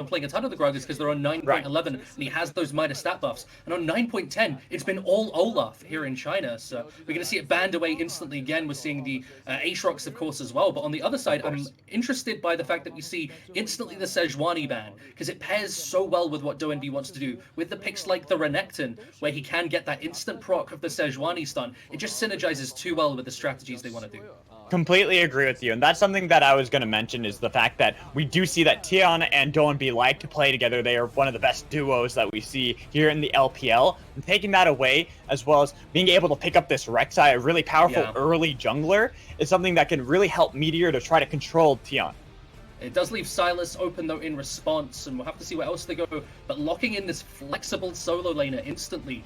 playing a ton of the Gragas because they're on 9.11 and he has those minor stat buffs. And on 9.10, it's been all Olaf here in China. So we're going to see it banned away instantly again. We're seeing the Aatrox, of course, as well. But on the other side, I'm interested by the fact that we see instantly the Sejuani ban because it pairs so well with what DoNB wants to do. With the picks like the Renekton, where he can get that instant proc of the Sejuani stun, it just synergizes too well with the strategies they want to do. Completely agree with you, and that's something that I was going to mention is the fact that we do see that Tiana and DoNB like to play together. They are one of the best duos that we see here in the LPL, and taking that away, as well as being able to pick up this Rek'Sai, a really powerful early jungler, is something that can really help Meteor to try to control Tiana. It does leave Sylas open, though, in response, and we'll have to see where else they go. But locking in this flexible solo laner instantly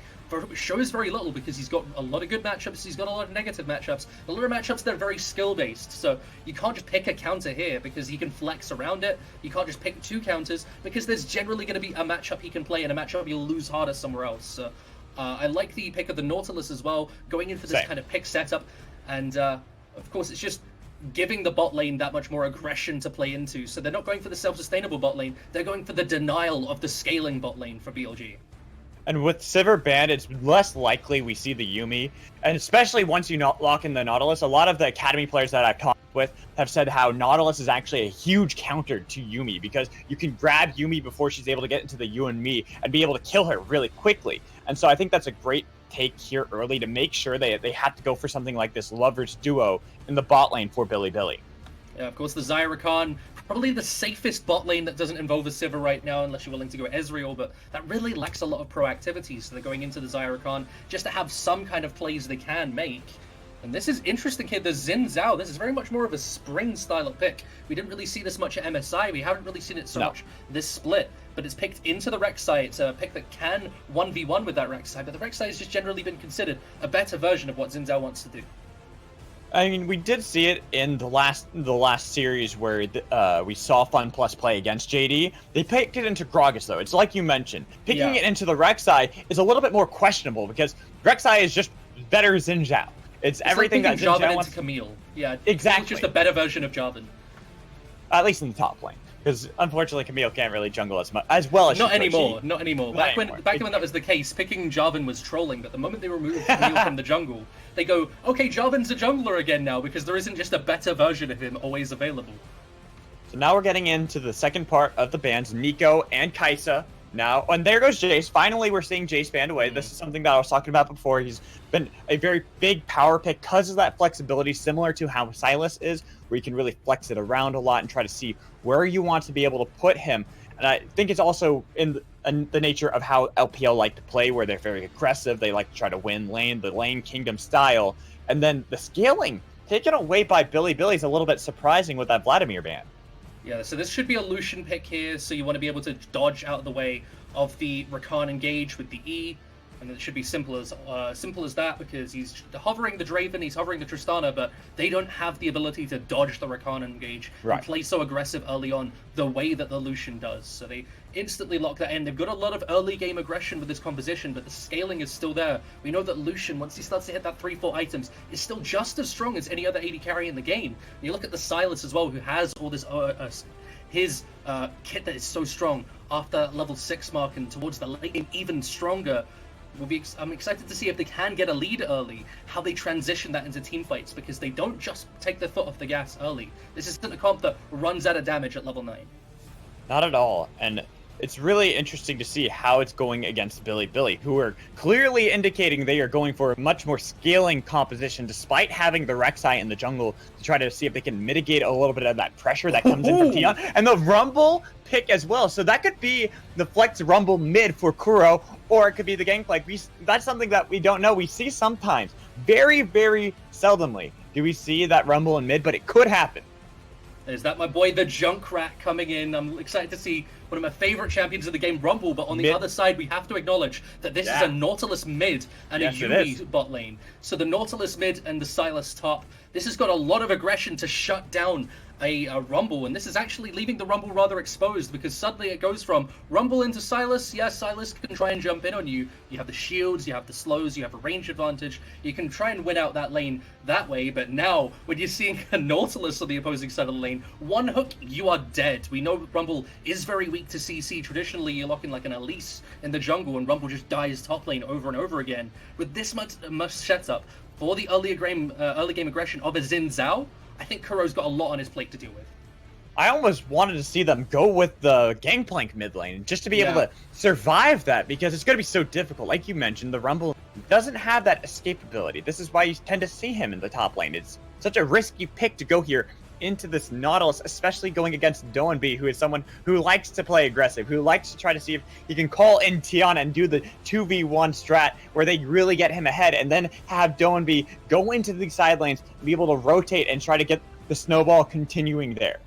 shows very little because he's got a lot of good matchups, he's got a lot of negative matchups. A lot of matchups that are very skill-based, so you can't just pick a counter here because he can flex around it. You can't just pick 2 counters because there's generally going to be a matchup he can play and a matchup he'll lose harder somewhere else. So I like the pick of the Nautilus as well, going in for this kind of pick setup. And of course, it's just giving the bot lane that much more aggression to play into. So they're not going for the self-sustainable bot lane, they're going for the denial of the scaling bot lane for BLG. And with Sivir banned, it's less likely we see the Yuumi. And especially once you lock in the Nautilus, a lot of the Academy players that I've talked with have said how Nautilus is actually a huge counter to Yuumi because you can grab Yuumi before she's able to get into the you and me and be able to kill her really quickly. And so I think that's a great take here early to make sure they have to go for something like this lovers duo in the bot lane for Bilibili. Yeah, of course, the Zyrakan, probably the safest bot lane that doesn't involve a Sivir right now, unless you're willing to go Ezreal, but that really lacks a lot of proactivity, so they're going into the Zyrakan just to have some kind of plays they can make. And this is interesting here, the Xin Zhao, this is very much more of a spring style of pick. We didn't really see this much at MSI, we haven't really seen it so much this split, but it's picked into the Rek'Sai. It's a pick that can 1v1 with that Rek'Sai, but the Rek'Sai has just generally been considered a better version of what Xin Zhao wants to do. I mean, we did see it in the last series where we saw FunPlus play against JD. They picked it into Gragas, though. It's like you mentioned. Picking it into the Rek'Sai is a little bit more questionable because Rek'Sai is just better Xin Zhao. It's everything like that Xin Zhao wants. Camille. Yeah, exactly. It's just a better version of Jarvan. At least in the top lane. Because unfortunately, Camille can't really jungle as well as Not anymore. Back when that was the case, picking Jarvan was trolling. But the moment they removed Camille from the jungle, they go, okay, Jarvan's a jungler again now because there isn't just a better version of him always available. So now we're getting into the second part of the bans, Nico and Kai'Sa. Now, and there goes Jace. Finally, we're seeing Jace banned away. This is something that I was talking about before. He's been a very big power pick because of that flexibility, similar to how Sylas is, where you can really flex it around a lot and try to see where you want to be able to put him. And I think it's also in the nature of how LPL like to play, where they're very aggressive. They like to try to win lane, the lane kingdom style. And then the scaling taken away by Bilibili is a little bit surprising with that Vladimir ban. Yeah, so this should be a Lucian pick here, so you want to be able to dodge out of the way of the Rakan engage with the E, and it should be simple as that because he's hovering the Draven, he's hovering the Tristana, but they don't have the ability to dodge the Rakan engage and play so aggressive early on the way that the Lucian does. So they instantly lock that in. They've got a lot of early game aggression with this composition, but the scaling is still there. We know that Lucian, once he starts to hit that 3-4 items, is still just as strong as any other AD carry in the game. And you look at the Sylas as well, who has all this his kit that is so strong after level 6 mark and towards the late game even stronger. I'm excited to see if they can get a lead early, how they transition that into team fights, because they don't just take their foot off the gas early. This isn't a comp that runs out of damage at level 9. Not at all, and it's really interesting to see how it's going against Bilibili, who are clearly indicating they are going for a much more scaling composition, despite having the Rek'Sai in the jungle to try to see if they can mitigate a little bit of that pressure that comes in from Tion, and the Rumble pick as well. So that could be the Flex Rumble mid for Kuro, or it could be the Gangplank. That's something that we don't know. We see sometimes, very, very seldomly, do we see that Rumble in mid, but it could happen. Is that my boy, the Junkrat, coming in? I'm excited to see one of my favorite champions of the game, Rumble, but on the other side, we have to acknowledge that this is a Nautilus mid and a Yuumi bot lane. So the Nautilus mid and the Sylas top, this has got a lot of aggression to shut down a Rumble, and this is actually leaving the Rumble rather exposed, because suddenly it goes from Rumble into Sylas. Yes, Sylas can try and jump in on you. You have the shields, you have the slows, you have a range advantage. You can try and win out that lane that way, but now when you're seeing a Nautilus on the opposing side of the lane, one hook, you are dead. We know Rumble is very weak to CC. Traditionally, you lock in like an Elise in the jungle, and Rumble just dies top lane over and over again. With this much setup for the early game aggression of a Xin Zhao, I think Kuro's got a lot on his plate to deal with. I almost wanted to see them go with the Gangplank mid lane just to be able to survive that, because it's going to be so difficult. Like you mentioned, the Rumble doesn't have that escapability. This is why you tend to see him in the top lane. It's such a risky pick to go here into this Nautilus, especially going against Doanby, who is someone who likes to play aggressive, who likes to try to see if he can call in Tiana and do the 2v1 strat where they really get him ahead, and then have Doanby go into the side lanes and be able to rotate and try to get the snowball continuing there.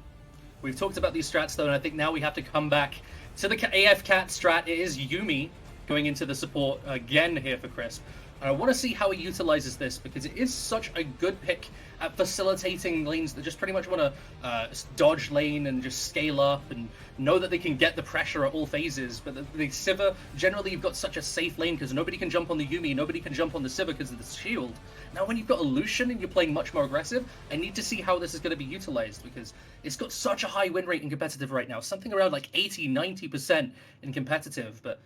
We've talked about these strats, though, and I think now we have to come back to the AF Cat strat. It is Yuumi going into the support again here for Crisp. And I want to see how he utilizes this, because it is such a good pick at facilitating lanes that just pretty much want to dodge lane and just scale up and know that they can get the pressure at all phases. But the Sivir, generally you've got such a safe lane because nobody can jump on the Yuumi, nobody can jump on the Sivir because of the shield. Now when you've got a Lucian and you're playing much more aggressive, I need to see how this is going to be utilized, because it's got such a high win rate in competitive right now, something around like 80-90% in competitive. But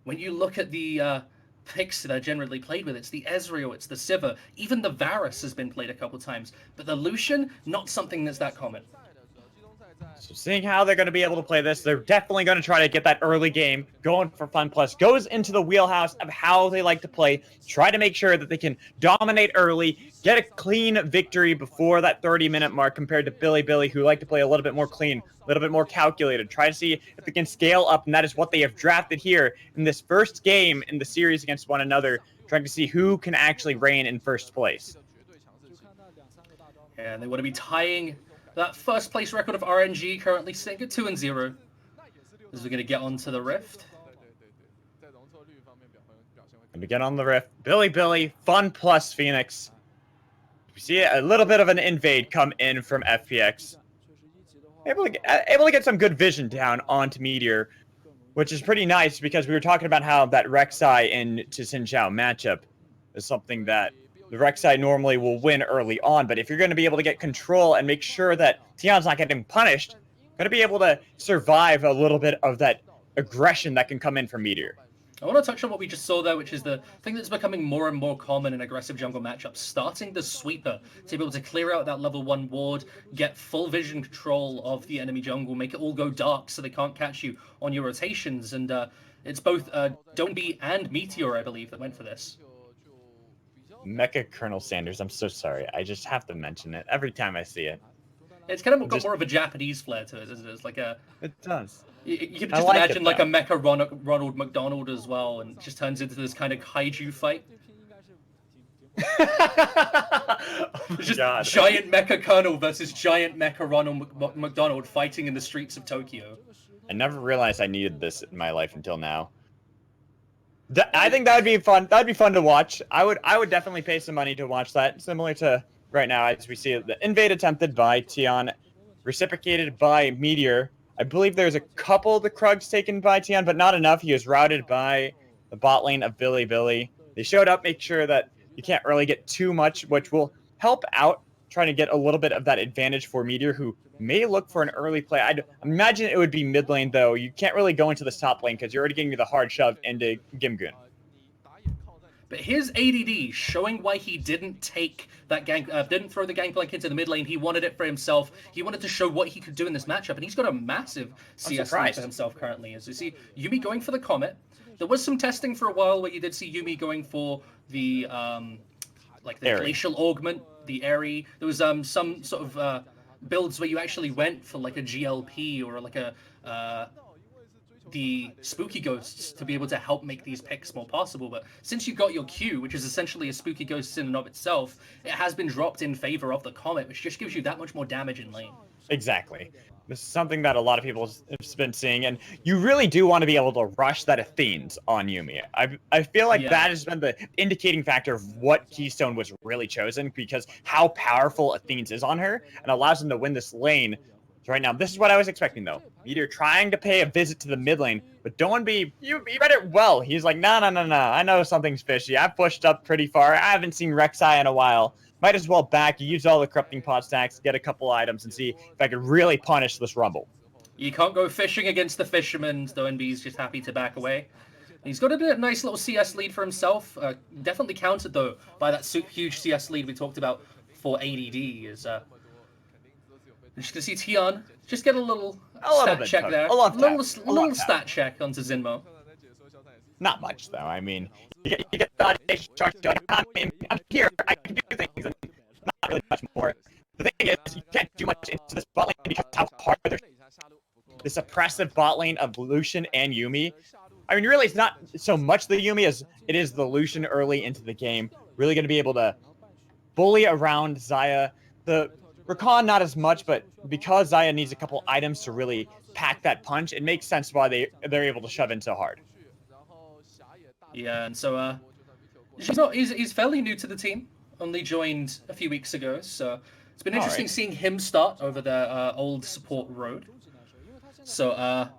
when you look at the picks that are generally played with, it's the Ezreal, it's the Sivir, even the Varus has been played a couple times, but the Lucian, not something that's that common. So seeing how they're going to be able to play this, they're definitely going to try to get that early game going for FunPlus. Goes into the wheelhouse of how they like to play, try to make sure that they can dominate early, get a clean victory before that 30-minute mark, compared to Bilibili, who like to play a little bit more clean, a little bit more calculated. Try to see if they can scale up, and that is what they have drafted here in this first game in the series against one another, trying to see who can actually reign in first place. And they want to be tying that first place record of RNG, currently sitting at 2-0. As we're going to get onto the Rift. And to get on the Rift, Bilibili, FunPlus Phoenix. We see a little bit of an invade come in from FPX. Able to get some good vision down onto Meteor, which is pretty nice, because we were talking about how that Rek'Sai into Xin Zhao matchup is something that the Rek'Sai normally will win early on, but if you're going to be able to get control and make sure that Tian's not getting punished, you're going to be able to survive a little bit of that aggression that can come in from Meteor. I want to touch on what we just saw there, which is the thing that's becoming more and more common in aggressive jungle matchups, starting the sweeper to be able to clear out that level 1 ward, get full vision control of the enemy jungle, make it all go dark so they can't catch you on your rotations, and it's both Doanby and Meteor, I believe, that went for this. Mecha Colonel Sanders, I'm so sorry. I just have to mention it every time I see it. It's kind of got more of a Japanese flair to it, isn't it? It's like a... It does. You can just imagine like a Mecha Ronald McDonald as well, and it just turns into this kind of kaiju fight. It's just giant Mecha Colonel versus giant Mecha Ronald McDonald fighting in the streets of Tokyo. I never realized I needed this in my life until now. I think that would be fun. That'd be fun to watch. I would definitely pay some money to watch that. Similar to right now, as we see the invade attempted by Tian, reciprocated by Meteor. I believe there's a couple of the Krugs taken by Tian, but not enough. He was routed by the bot lane of Bilibili. They showed up, make sure that you can't really get too much, which will help out trying to get a little bit of that advantage for Meteor, who may look for an early play. I'd imagine it would be mid lane, though. You can't really go into the top lane because you're already getting the hard shove into Gimgun. But his ADD showing why he didn't take that didn't throw the gangplank into the mid lane. He wanted it for himself. He wanted to show what he could do in this matchup, and he's got a massive CS lead for himself currently. As you see, Yuumi going for the Comet. There was some testing for a while where you did see Yuumi going for the like the Glacial Augment, the Airy. There was some sort of builds where you actually went for like a GLP or like a the Spooky Ghosts to be able to help make these picks more possible. But since you got your Q, which is essentially a Spooky Ghost in and of itself, it has been dropped in favor of the Comet, which just gives you that much more damage in lane. Exactly. This is something that a lot of people have been seeing, and you really do want to be able to rush that Athenes on Yuumi. I feel like that has been the indicating factor of what Keystone was really chosen, because how powerful Athenes is on her and allows them to win this lane. So right now, this is what I was expecting, though. Meteor trying to pay a visit to the mid lane, but Doinb, you read it well. He's like, no, I know something's fishy. I've pushed up pretty far. I haven't seen Rek'Sai in a while. Might as well back, use all the corrupting pot stacks, get a couple items, and see if I could really punish this Rumble. You can't go fishing against the fishermen. Doinb's just happy to back away. He's got a nice little CS lead for himself. Definitely countered, though, by that huge CS lead we talked about for ADD. You're just going to see Tian just get a little stat check there. A little stat check onto Zinmo. Not much, though. I mean, you get the charge. I'm here. I can do things. And not really much more. The thing is, you can't do much into this bot lane because how hard this oppressive bot lane of Lucian and Yuumi. I mean, really, it's not so much the Yuumi as it is the Lucian early into the game. Really going to be able to bully around Xayah. The Rakan not as much, but because Xayah needs a couple items to really pack that punch, it makes sense why they're able to shove in so hard. Yeah, and so he's fairly new to the team. Only joined a few weeks ago, so it's been interesting seeing him start over the old support road. So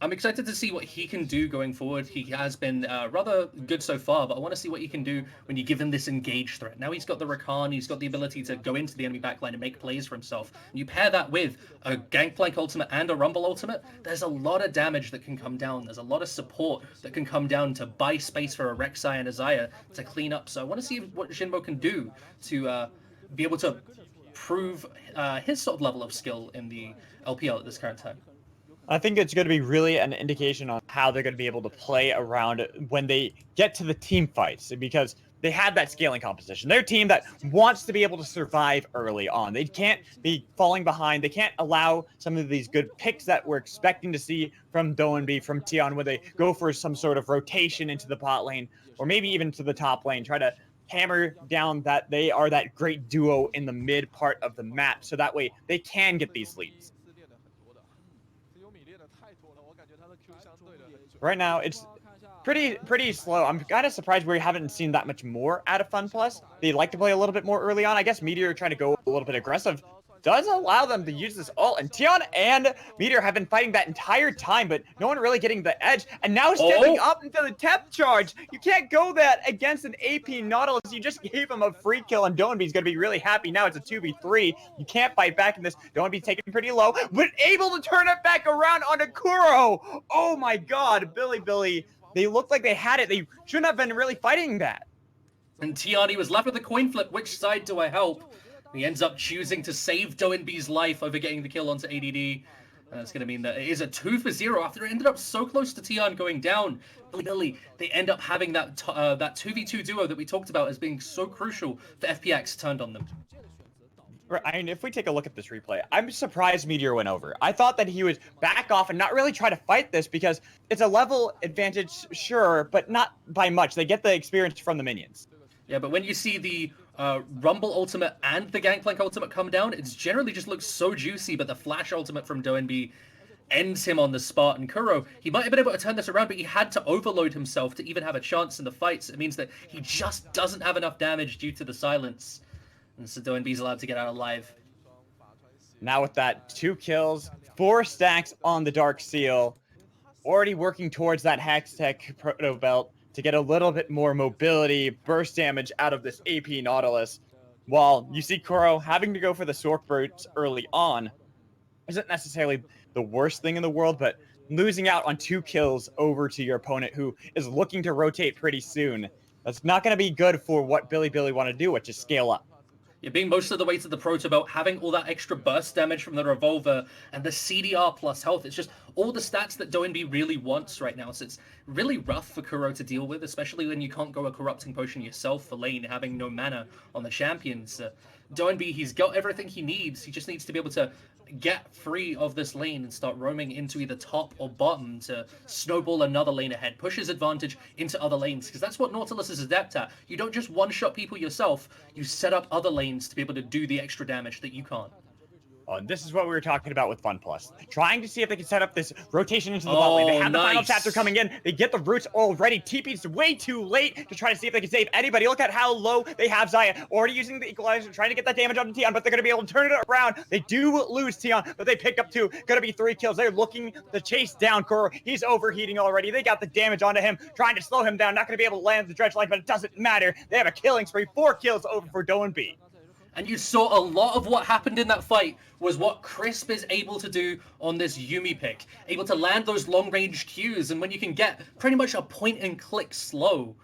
I'm excited to see what he can do going forward. He has been rather good so far, but I want to see what he can do when you give him this engage threat. Now he's got the Rakan, he's got the ability to go into the enemy backline and make plays for himself. And you pair that with a Gangplank ultimate and a Rumble ultimate, there's a lot of damage that can come down. There's a lot of support that can come down to buy space for a Rek'Sai and a Xayah to clean up. So I want to see what Jinmo can do to be able to prove his sort of level of skill in the LPL at this current time. I think it's going to be really an indication on how they're going to be able to play around when they get to the team fights, because they had that scaling composition. They're a team that wants to be able to survive early on. They can't be falling behind. They can't allow some of these good picks that we're expecting to see from Doinb, from Tian, where they go for some sort of rotation into the bot lane, or maybe even to the top lane, try to hammer down that they are that great duo in the mid part of the map, so that way they can get these leads. Right now, it's pretty slow. I'm kind of surprised we haven't seen that much more out of FunPlus. They like to play a little bit more early on. I guess Meteor trying to go a little bit aggressive does allow them to use this ult. And Tian and Meteor have been fighting that entire time, but no one really getting the edge. And now stepping up into the temp charge. You can't go that against an AP Nautilus. You just gave him a free kill, and Doinb's going to be really happy. Now it's a 2v3. You can't fight back in this. Doinb's taken pretty low, but able to turn it back around onto Kuro. Oh my god, Bilibili. They looked like they had it. They shouldn't have been really fighting that. And Tiani was left with a coin flip. Which side do I help? He ends up choosing to save Doinb's life over getting the kill onto ADD. That's going to mean that it is a 2-0 after it ended up so close to Tian going down. Bilibili, they end up having that 2v2 duo that we talked about as being so crucial for FPX turned on them. I mean, if we take a look at this replay, I'm surprised Meteor went over. I thought that he would back off and not really try to fight this, because it's a level advantage, sure, but not by much. They get the experience from the minions. Yeah, but when you see the Rumble ultimate and the Gangplank ultimate come down, it's generally just looks so juicy, but the Flash ultimate from Doinb ends him on the spot. And Kuro, he might have been able to turn this around, but he had to overload himself to even have a chance in the fights. It means that he just doesn't have enough damage due to the silence. And so Doinb's allowed to get out alive. Now with that, 2 kills, 4 stacks on the Dark Seal. Already working towards that Hextech Proto Belt to get a little bit more mobility, burst damage out of this AP Nautilus. While you see Kuro having to go for the Sork Burst early on, isn't necessarily the worst thing in the world, but losing out on 2 kills over to your opponent who is looking to rotate pretty soon, that's not going to be good for what Bilibili want to do, which is scale up. You're being most of the way to the Proto Belt, having all that extra burst damage from the Revolver and the CDR plus health. It's just all the stats that Doinb really wants right now. So it's really rough for Kuro to deal with, especially when you can't go a Corrupting Potion yourself for lane, having no mana on the champions. Doinb, he's got everything he needs. He just needs to be able to get free of this lane and start roaming into either top or bottom to snowball another lane ahead, push his advantage into other lanes, because that's what Nautilus is adept at. You don't just one-shot people yourself, you set up other lanes to be able to do the extra damage that you can't. Oh, and this is what we were talking about with FunPlus. Trying to see if they can set up this rotation into the bot lane. They have the final chapter coming in. They get the roots already. TP's way too late to try to see if they can save anybody. Look at how low they have Xayah. Already using the equalizer, trying to get that damage onto Tion, but they're going to be able to turn it around. They do lose Tion, but they pick up 2. Going to be 3 kills. They're looking to chase down Kuro. He's overheating already. They got the damage onto him, trying to slow him down. Not going to be able to land the dredge line, but it doesn't matter. They have a killing spree. 4 kills over for Doan B. And you saw a lot of what happened in that fight was what Crisp is able to do on this Yuumi pick. Able to land those long-range Qs, and when you can get pretty much a point-and-click slow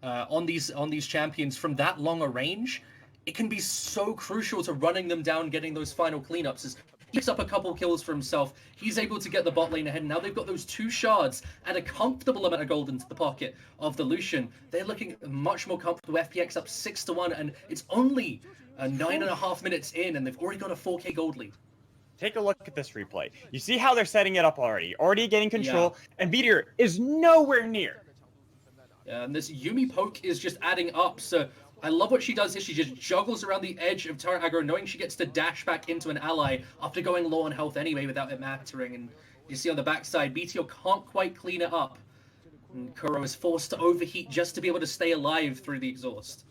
on these champions from that long a range, it can be so crucial to running them down, getting those final cleanups. As he picks up a couple kills for himself, he's able to get the bot lane ahead, and now they've got those 2 shards and a comfortable amount of gold into the pocket of the Lucian. They're looking much more comfortable. FPX up 6-1, and it's only 9.5 minutes in, and they've already got a 4K gold lead. Take a look at this replay. You see how they're setting it up already. Already getting control, and Meteor is nowhere near. Yeah, and this Yuumi poke is just adding up, so I love what she does here. She just juggles around the edge of turret aggro, knowing she gets to dash back into an ally after going low on health anyway without it mattering. And you see on the backside, BTO can't quite clean it up. And Kuro is forced to overheat just to be able to stay alive through the exhaust.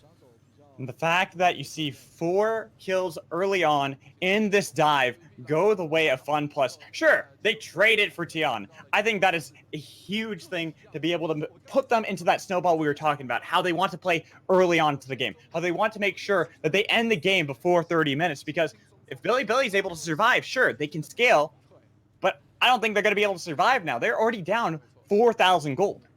And the fact that you see 4 kills early on in this dive go the way of FunPlus. Sure, they traded for Tion. I think that is a huge thing to be able to put them into that snowball we were talking about, how they want to play early on to the game, how they want to make sure that they end the game before 30 minutes, because if Bilibili is able to survive, sure, they can scale, but I don't think they're going to be able to survive now. They're already down 4,000 gold.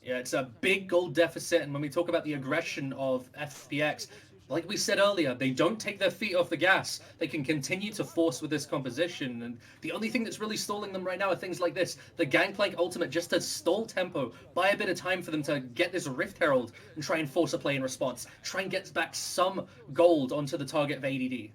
Yeah, it's a big gold deficit, and when we talk about the aggression of FPX, like we said earlier, they don't take their feet off the gas. They can continue to force with this composition, and the only thing that's really stalling them right now are things like this. The Gangplank ultimate just to stall tempo, buy a bit of time for them to get this Rift Herald and try and force a play in response. Try and get back some gold onto the target of ADD.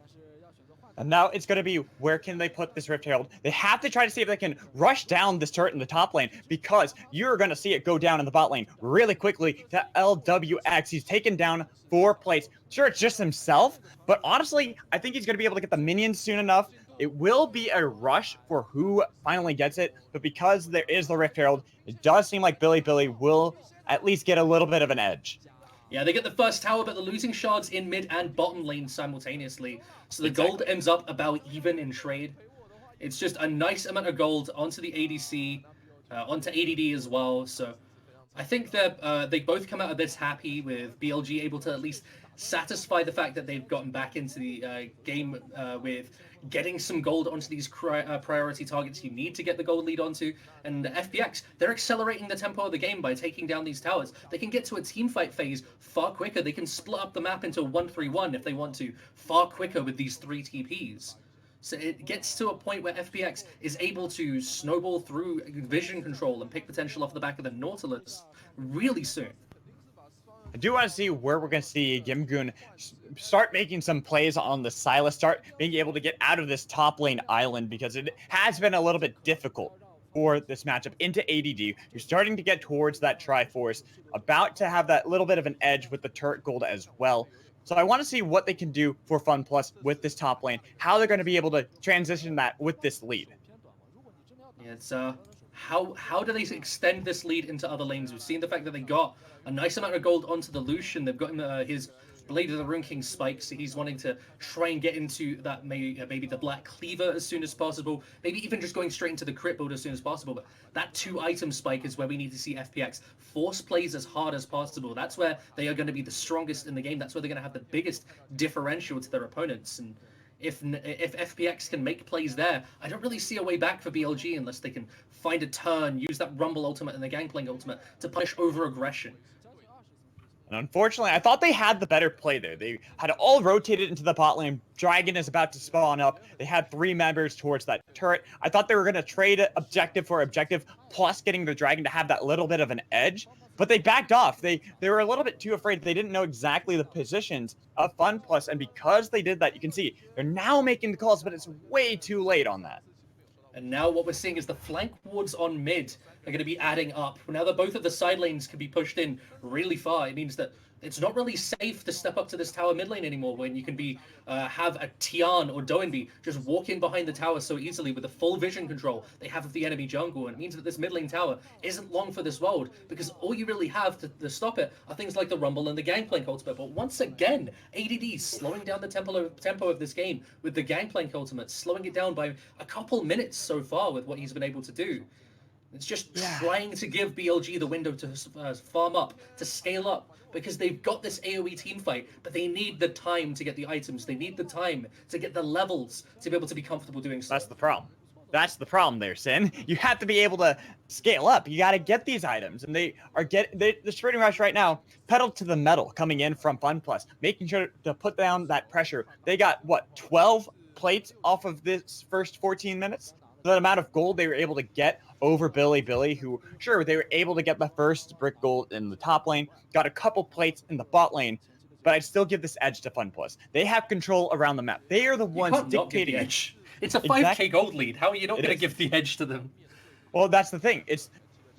And now it's going to be, where can they put this Rift Herald? They have to try to see if they can rush down this turret in the top lane, because you're going to see it go down in the bot lane really quickly to LWX. He's taken down 4 plates. Sure, it's just himself, but honestly, I think he's going to be able to get the minions soon enough. It will be a rush for who finally gets it, but because there is the Rift Herald, it does seem like Bilibili will at least get a little bit of an edge. Yeah, they get the first tower, but they're losing shards in mid and bottom lane simultaneously. So the gold ends up about even in trade. It's just a nice amount of gold onto the ADC, onto ADD as well. So I think that they both come out of this happy, with BLG able to at least satisfy the fact that they've gotten back into the game with getting some gold onto these priority targets you need to get the gold lead onto. And FPX, they're accelerating the tempo of the game by taking down these towers. They can get to a teamfight phase far quicker. They can split up the map into 1-3-1 if they want to, far quicker with these 3 TPs. So it gets to a point where FPX is able to snowball through vision control and pick potential off the back of the Nautilus really soon. I do want to see where we're going to see Gimgoon start making some plays on the Sylas, start being able to get out of this top lane island, because it has been a little bit difficult for this matchup into ADD. You're starting to get towards that Triforce, about to have that little bit of an edge with the turret gold as well. So I want to see what they can do for FunPlus with this top lane, how they're going to be able to transition that with this lead. Yeah, it's how do they extend this lead into other lanes? We've seen the fact that they got a nice amount of gold onto the Lucian. They've got him, his Blade of the Rune King spike, so he's wanting to try and get into that maybe the Black Cleaver as soon as possible, maybe even just going straight into the crit build as soon as possible. But that 2-item spike is where we need to see FPX force plays as hard as possible. That's where they are going to be the strongest in the game. That's where they're going to have the biggest differential to their opponents. And if FPX can make plays there, I don't really see a way back for BLG unless they can find a turn, use that Rumble ultimate and the Gangplank ultimate to punish over aggression. And unfortunately, I thought they had the better play there. They had all rotated into the bot lane. Dragon is about to spawn up. They had 3 members towards that turret. I thought they were going to trade objective for objective, plus getting the Dragon to have that little bit of an edge. But they backed off. They were a little bit too afraid. They didn't know exactly the positions of FunPlus. And because they did that, you can see they're now making the calls, but it's way too late on that. And now what we're seeing is the flank wards on mid are going to be adding up. Now that both of the side lanes can be pushed in really far, it means that It's not really safe to step up to this tower mid lane anymore when you can be have a Tian or Doenby just walk in behind the tower so easily with the full vision control they have of the enemy jungle, and it means that this mid lane tower isn't long for this world because all you really have to stop it are things like the Rumble and the Gangplank ultimate. But once again, ADD slowing down the tempo of this game with the Gangplank ultimate, slowing it down by a couple minutes so far with what he's been able to do. It's just trying to give BLG the window to farm up, to scale up, because they've got this AoE team fight, but they need the time to get the items. They need the time to get the levels to be able to be comfortable doing so. That's the problem. That's the problem there, Sin. You have to be able to scale up. You got to get these items, and the Sprinting Rush right now, pedal to the metal coming in from FunPlus, making sure to put down that pressure. They got, what, 12 plates off of this first 14 minutes? The amount of gold they were able to get over Bilibili, who, sure, they were able to get the first brick gold in the top lane, got a couple plates in the bot lane, but I'd still give this edge to FunPlus. They have control around the map. They are the ones dictating. The edge. It's a 5k gold lead. How are you not going to give the edge to them? Well, that's the thing. It's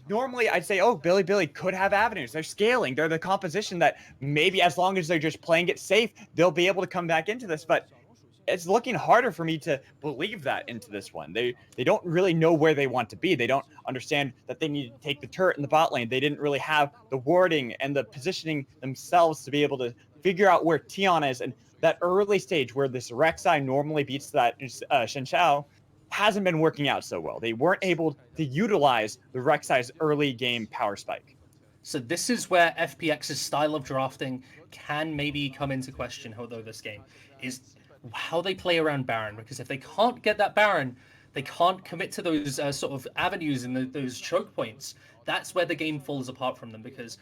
normally I'd say, oh, Bilibili could have avenues. They're scaling. They're the composition that maybe as long as they're just playing it safe, they'll be able to come back into this. But it's looking harder for me to believe that into this one. They don't really know where they want to be. They don't understand that they need to take the turret in the bot lane. They didn't really have the warding and the positioning themselves to be able to figure out where Tian is. And that early stage where this Rek'Sai normally beats that Shen Shao hasn't been working out so well. They weren't able to utilize the Rek'Sai's early game power spike. So this is where FPX's style of drafting can maybe come into question, although this game is how they play around Baron, because if they can't get that Baron, they can't commit to those sort of avenues and those choke points. That's where the game falls apart from them, because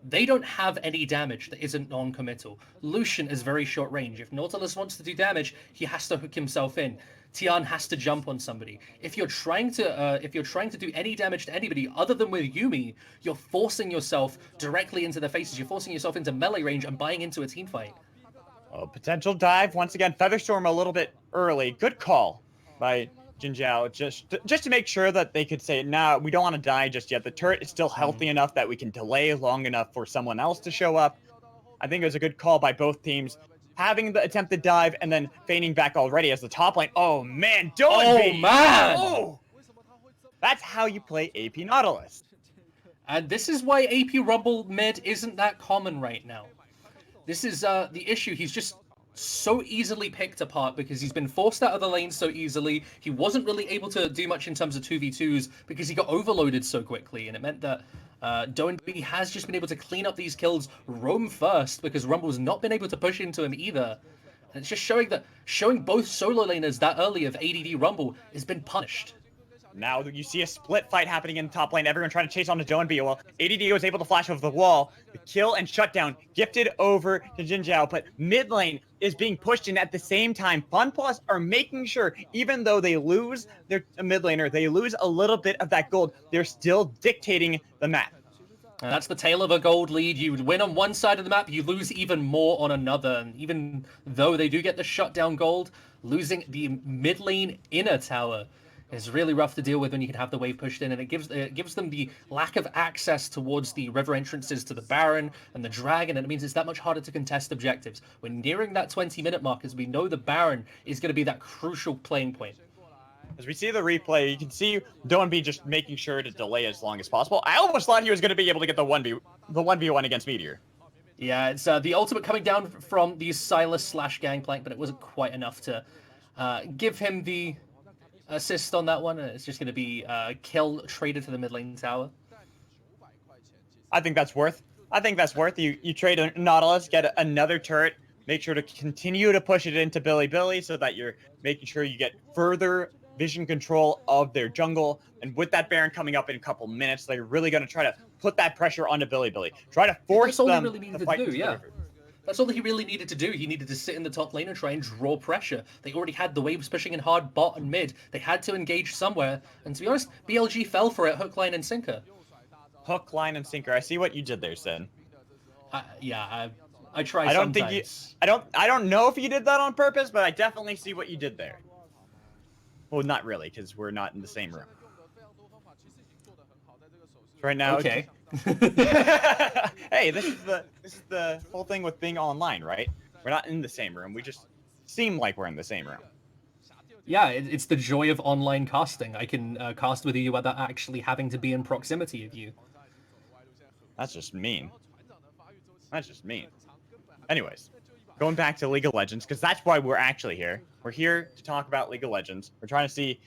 they don't have any damage that isn't non-committal. Lucian is very short range. If Nautilus wants to do damage, he has to hook himself in. Tian has to jump on somebody. If you're trying to do any damage to anybody other than with Yuumi, you're forcing yourself directly into their faces. You're forcing yourself into melee range and buying into a team fight. Oh, potential dive once again. Featherstorm a little bit early. Good call by Jinjiao, just to make sure that they could say, nah, we don't want to die just yet. The turret is still healthy enough that we can delay long enough for someone else to show up. I think it was a good call by both teams. Having the attempted dive and then feigning back already as the top lane. Oh, man. Oh, man. Oh. That's how you play AP Nautilus. And this is why AP Rumble mid isn't that common right now. This is the issue. He's just so easily picked apart because he's been forced out of the lane so easily. He wasn't really able to do much in terms of 2v2s because he got overloaded so quickly, and it meant that Doenby has just been able to clean up these kills, roam first, because Rumble's not been able to push into him either. And it's just showing both solo laners that early of ADD Rumble has been punished. Now you see a split fight happening in top lane. Everyone trying to chase on to Doenby. Well, ADD was able to flash over the wall. The kill and shutdown gifted over to Jinjiao, but mid lane is being pushed in at the same time. FunPlus are making sure, even though they lose their mid laner, they lose a little bit of that gold, they're still dictating the map. And that's the tale of a gold lead. You win on one side of the map, you lose even more on another. And even though they do get the shutdown gold, losing the mid lane inner tower is really rough to deal with when you can have the wave pushed in, and it gives them the lack of access towards the river entrances to the Baron and the Dragon, and it means it's that much harder to contest objectives. We're nearing that 20-minute mark, as we know the Baron is going to be that crucial playing point. As we see the replay, you can see Doenby just making sure to delay as long as possible. I almost thought he was going to be able to get the 1v1 against Meteor. Yeah, it's the ultimate coming down from the Silas / Gangplank, but it wasn't quite enough to give him the assist on that one. It's just going to be kill traded to the mid lane tower. I think that's worth. You trade a Nautilus, get another turret, make sure to continue to push it into Bilibili so that you're making sure you get further vision control of their jungle. And with that Baron coming up in a couple minutes, they're really going to try to put that pressure onto Bilibili. Try to force them to fight to the river. That's all he really needed to do. He needed to sit in the top lane and try and draw pressure. They already had the waves pushing in hard bot and mid. They had to engage somewhere. And to be honest, BLG fell for it, hook, line, and sinker. Hook, line, and sinker. I see what you did there, Sin. Yeah, I try I don't sometimes. think I don't know if you did that on purpose, but I definitely see what you did there. Well, not really, because we're not in the same room. Right now, Okay. hey, this is the whole thing with being online, right? We're not in the same room. We just seem like we're in the same room. Yeah, it's the joy of online casting. I can cast with you without actually having to be in proximity of you. That's just mean. That's just mean. Anyways, going back to League of Legends, because that's why we're actually here. We're here to talk about League of Legends. We're trying to see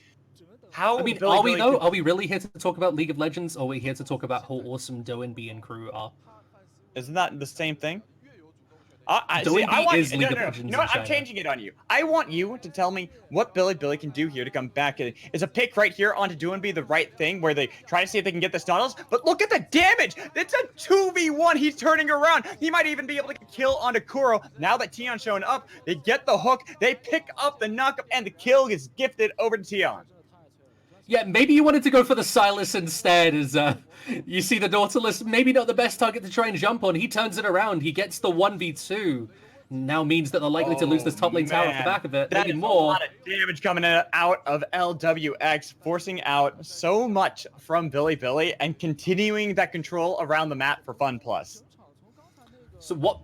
how. I mean, Bilibili are we though? Are we really here to talk about League of Legends, or are we here to talk about how awesome Doinby and crew are? Isn't that the same thing? I Doinby want is you, League no, of no, Legends you know what? in I'm China. changing it on you. I want you to tell me what Bilibili can do here to come back. Is a pick right here onto Doinby the right thing where they try to see if they can get the stunners? But look at the damage! It's a 2v1. He's turning around. He might even be able to get a kill onto Kuro. Now that Tion's showing up, they get the hook, they pick up the knockup, and the kill is gifted over to Tion. Yeah, maybe you wanted to go for the Silas instead, as you see the Nautilus, maybe not the best target to try and jump on. He turns it around, he gets the 1v2. Now means that they're likely to lose this top lane tower off the back of it. That Maybe is more. a lot of damage coming out of LWX, forcing out so much from Bilibili and continuing that control around the map for FunPlus. So what?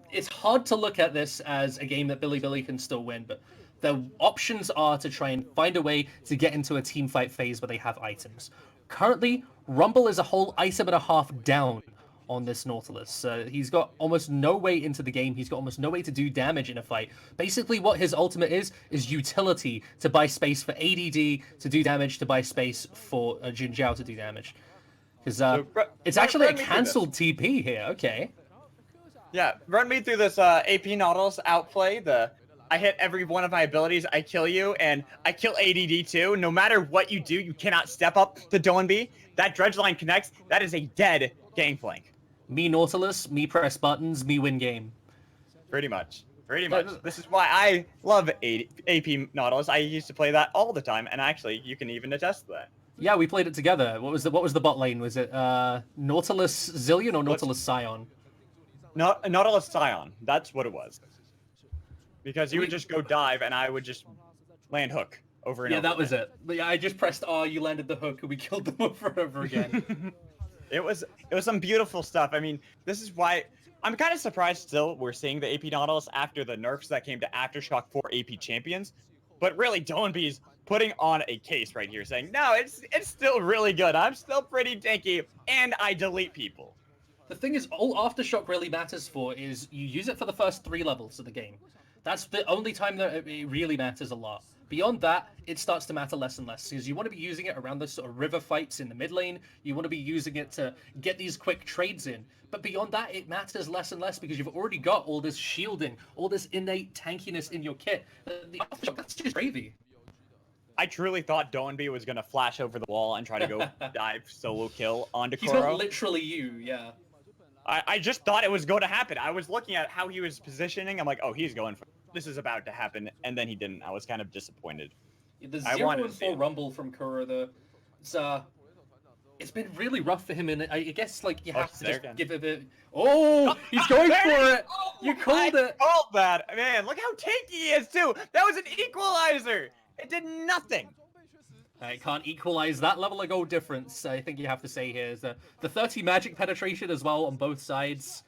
It's hard to look at this as a game that Bilibili can still win, but the options are to try and find a way to get into a team fight phase where they have items. Currently, Rumble is a whole item and a half down on this Nautilus. He's got almost no way into the game. He's got almost no way to do damage in a fight. Basically, what his ultimate is utility to buy space for ADD to do damage, to buy space for Jin Zhao to do damage. Because it's actually a cancelled TP here. Okay. Yeah, run me through this AP Nautilus outplay. I hit every one of my abilities, I kill you, and I kill ADD too. No matter what you do, you cannot step up to Doinby. That dredge line connects. That is a dead gangplank. Me Nautilus, me press buttons, me win game. Pretty much. Pretty much. This is why I love AP Nautilus. I used to play that all the time, and actually, you can even attest to that. Yeah, we played it together. What was the bot lane? Was it Nautilus Zillion or Nautilus Scion? Nautilus Scion. That's what it was. Because you would just go dive, and I would just land hook over and over. Yeah, that was it. But yeah, I just pressed R, you landed the hook, and we killed them over and over again. It was some beautiful stuff. I mean, this is why I'm kind of surprised still we're seeing the AP Nautilus after the nerfs that came to Aftershock 4 AP champions. But really, Doinby's putting on a case right here, saying, no, it's still really good. I'm still pretty tanky, and I delete people. The thing is, all Aftershock really matters for is you use it for the first 3 levels of the game. That's the only time that it really matters a lot. Beyond that, it starts to matter less and less, because you want to be using it around those sort of river fights in the mid lane. You want to be using it to get these quick trades in. But beyond that, it matters less and less, because you've already got all this shielding, all this innate tankiness in your kit. The Aftershock, that's just gravy. I truly thought Doinby was going to flash over the wall and try to go dive solo kill onto Kuro. He's not literally you, yeah. I just thought it was going to happen. I was looking at how he was positioning. I'm like, oh, he's going for this is about to happen, and then he didn't. I was kind of disappointed. The 0-4 Rumble from Kuro, it's been really rough for him, and I guess like you have to just give it a bit. Oh, he's going for it! You called it! I called that! Man, look how tanky he is, too! That was an equalizer! It did nothing! I can't equalize that level of goal difference, I think you have to say here. Is the 30 magic penetration as well on both sides.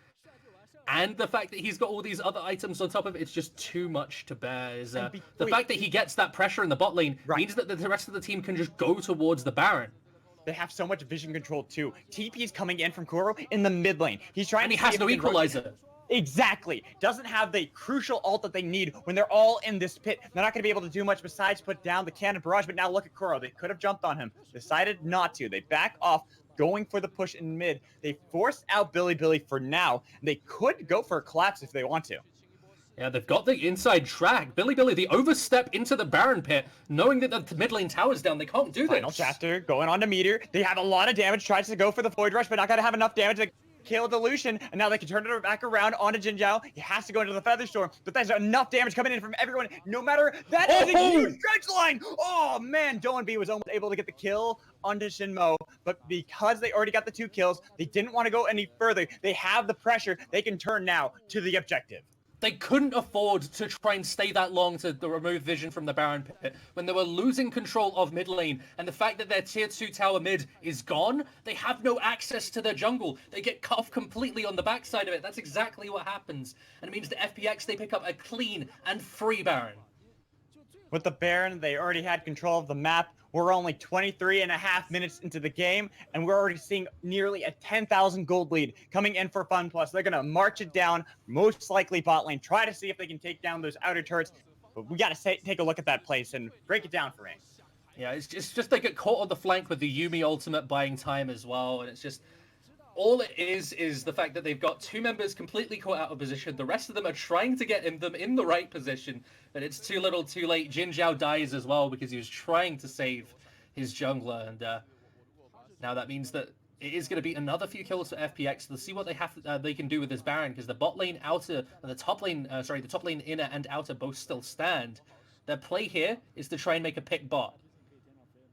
And the fact that he's got all these other items on top of it, it's just too much to bear. The fact that he gets that pressure in the bot lane means that the rest of the team can just go towards the Baron. They have so much vision control too. TP's coming in from Kuro in the mid lane. He's trying and he has no equalizer. Exactly. Doesn't have the crucial ult that they need when they're all in this pit. They're not going to be able to do much besides put down the cannon barrage, but now look at Kuro. They could have jumped on him. Decided not to. They back off, going for the push in mid. They forced out Bilibili for now. They could go for a collapse if they want to. Yeah, they've got the inside track. Bilibili, they overstep into the Baron pit, knowing that the mid lane tower's down. They can't do this. Final chapter, going on to Meteor. They have a lot of damage, tries to go for the Void Rush, but not going to have enough damage to kill Dilution, and now they can turn it back around onto Jin Zhao. He has to go into the Featherstorm, but there's enough damage coming in from everyone. No matter, that is a huge dredge line! Oh man, Doinby was almost able to get the kill onto Shinmo, but because they already got the 2 kills, they didn't want to go any further. They have the pressure. They can turn now to the objective. They couldn't afford to try and stay that long to remove vision from the Baron pit when they were losing control of mid lane, and the fact that their tier 2 tower mid is gone, they have no access to their jungle. They get cut off completely on the backside of it. That's exactly what happens, and it means that FPX, they pick up a clean and free Baron. With the Baron, they already had control of the map. We're only 23.5 minutes into the game, and we're already seeing nearly a 10,000 gold lead coming in for FunPlus. They're going to march it down, most likely bot lane, try to see if they can take down those outer turrets. But we got to take a look at that place and break it down for me. Yeah, it's just they get caught on the flank with the Yuumi ultimate buying time as well, and it's just... all it is the fact that they've got 2 members completely caught out of position. The rest of them are trying to get them in the right position, but it's too little too late. Jin Zhao dies as well because he was trying to save his jungler, and now that means that it is going to be another few kills for FPX. Let's see what they can do with this Baron, because the bot lane outer and the top lane, the top lane inner and outer both still stand. Their play here is to try and make a pick bot.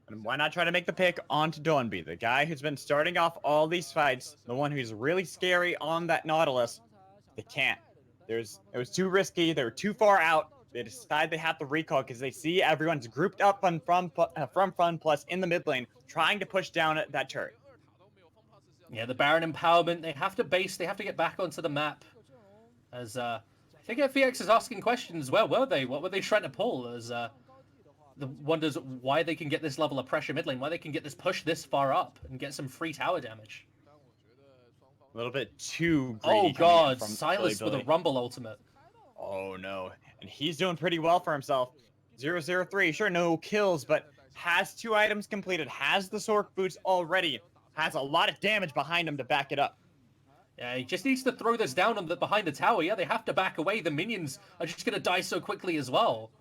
And why not try to make the pick onto Donby, the guy who's been starting off all these fights, the one who's really scary on that Nautilus. They can't. It was too risky. They were too far out. They decide they have to recall because they see everyone's grouped up from FunPlus in the mid lane, trying to push down that turret. Yeah, the Baron empowerment. They have to get back onto the map. As I think FPX is asking questions. Where were they? What were they trying to pull? As wonders why they can get this level of pressure mid lane, why they can get this push this far up and get some free tower damage. A little bit too greedy. Oh god, from Silas Bilibili. with a rumble ultimate. Oh no, and he's doing pretty well for himself. 0-0-3, sure, no kills, but has 2 items completed, has the Sork boots already, has a lot of damage behind him to back it up. Yeah, he just needs to throw this down on behind the tower. Yeah, they have to back away. The minions are just going to die so quickly as well.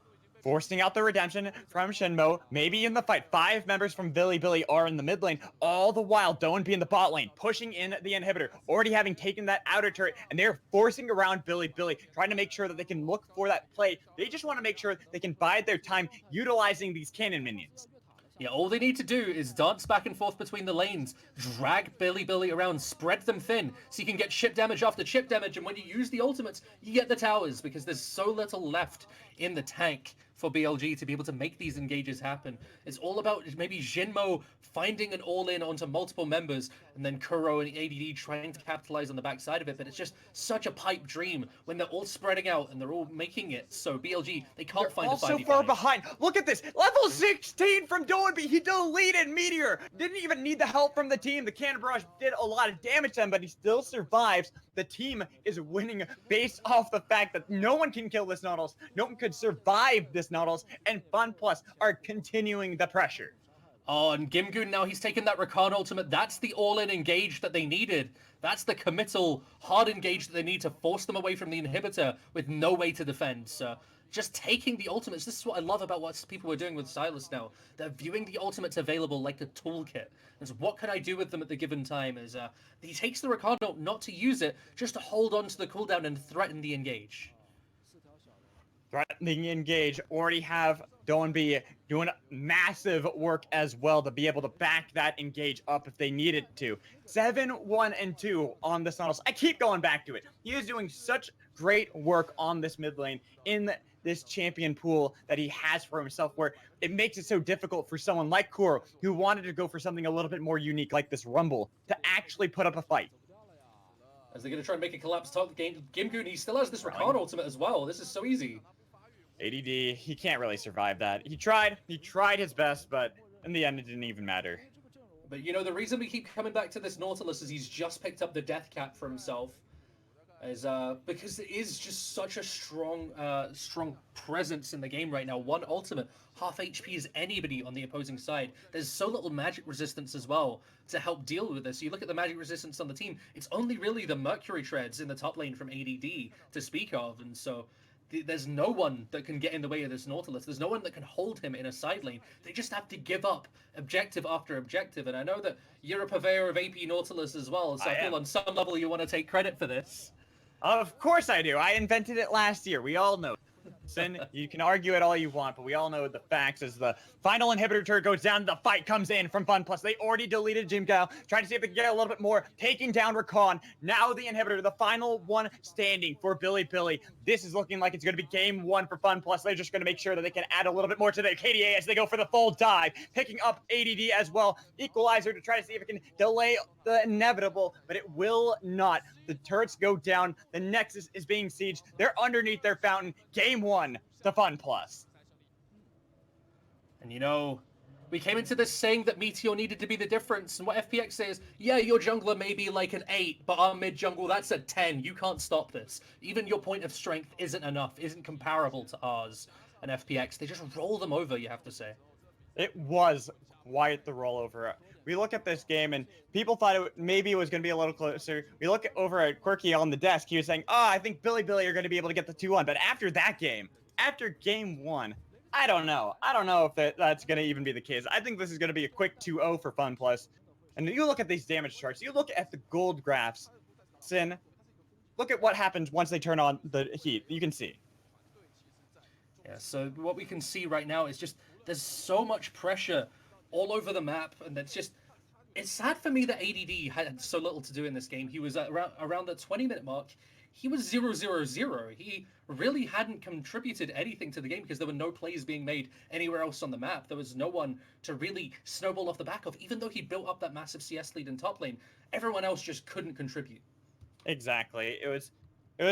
Forcing out the redemption from Shenmo, maybe in the fight. 5 members from Bilibili are in the mid lane, all the while Donby in the bot lane, pushing in the inhibitor, already having taken that outer turret, and they're forcing around Bilibili, trying to make sure that they can look for that play. They just want to make sure they can bide their time utilizing these cannon minions. Yeah, all they need to do is dance back and forth between the lanes, drag Bilibili around, spread them thin, so you can get chip damage after chip damage, and when you use the ultimates, you get the towers, because there's so little left in the tank for BLG to be able to make these engages happen. It's all about maybe Jinmo finding an all-in onto multiple members, and then Kuro and ADD trying to capitalize on the backside of it, but it's just such a pipe dream when they're all spreading out and they're all making it, so BLG, they can't find a 5v5. They're so far behind. Look at this, level 16 from Donby. He deleted Meteor. Didn't even need the help from the team. The Cannon Barrage did a lot of damage to him, but he still survives. The team is winning based off the fact that no one can kill this Nautilus. No one could survive this Nautilus, and FunPlus are continuing the pressure. Oh, and Gimgoon now, he's taken that Rakan ultimate. That's the all-in engage that they needed. That's the committal, hard engage that they need to force them away from the inhibitor with no way to defend. So just taking the ultimates, this is what I love about what people are doing with Silas now. They're viewing the ultimates available like a toolkit. As what can I do with them at the given time? As he takes the Rakan ult not to use it, just to hold on to the cooldown and threaten the engage. Threatening engage, already have Donby doing massive work as well to be able to back that engage up if they needed to. 7-1-2 on this Nautilus. I keep going back to it. He is doing such great work on this mid lane in this champion pool that he has for himself, where it makes it so difficult for someone like Kuro, who wanted to go for something a little bit more unique like this Rumble, to actually put up a fight. As they're going to try and make a collapse top game, Gimgoon, he still has this Rakan ultimate as well. This is so easy. ADD, he can't really survive that. He tried his best, but in the end it didn't even matter. But you know, the reason we keep coming back to this Nautilus is he's just picked up the death cap for himself. Because it is just such a strong presence in the game right now. One ultimate, half HP is anybody on the opposing side. There's so little magic resistance as well to help deal with this. You look at the magic resistance on the team, it's only really the Mercury Treads in the top lane from ADD to speak of, and so there's no one that can get in the way of this Nautilus. There's no one that can hold him in a side lane. They just have to give up objective after objective, and I know that you're a purveyor of AP Nautilus as well, so I feel on some level you want to take credit for this. Of course I do. I invented it last year. We all know. Sin, you can argue it all you want, but we all know the facts. As the final inhibitor turret goes down, the fight comes in from FunPlus. They already deleted Jim Gao, trying to see if they can get a little bit more, taking down Rakan. Now the inhibitor, the final one standing for Bilibili. This is looking like it's going to be game one for FunPlus. They're just going to make sure that they can add a little bit more to their KDA as they go for the full dive, picking up ADD as well. Equalizer to try to see if it can delay the inevitable, but it will not. The turrets go down. The Nexus is being sieged. They're underneath their fountain. Game one to FunPlus. And you know, we came into this saying that Meteor needed to be the difference, and what FPX says, yeah, your jungler may be like an 8, but our mid jungle, that's a 10. You can't stop this. Even your point of strength isn't enough, isn't comparable to ours. And FPX, they just roll them over, you have to say. It was quite the rollover. We look at this game, and people thought maybe it was going to be a little closer. We look over at Quirky on the desk. He was saying, I think Bilibili are going to be able to get the 2-1. But after that game, after game one, I don't know. I don't know if that's going to even be the case. I think this is going to be a quick 2-0 for FunPlus. And you look at these damage charts. You look at the gold graphs. Sin, look at what happens once they turn on the heat. You can see. Yeah, so what we can see right now is just there's so much pressure all over the map, and it's sad for me that ADD had so little to do in this game. He was at around the 20-minute mark. He was 0-0-0. He really hadn't contributed anything to the game because there were no plays being made anywhere else on the map. There was no one to really snowball off the back of. Even though he built up that massive CS lead in top lane, everyone else just couldn't contribute. Exactly. It was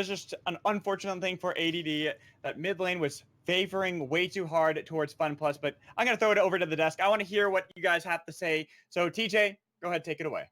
just an unfortunate thing for ADD that mid lane was favoring way too hard towards FunPlus, but I'm going to throw it over to the desk. I want to hear what you guys have to say. So TJ, go ahead, take it away.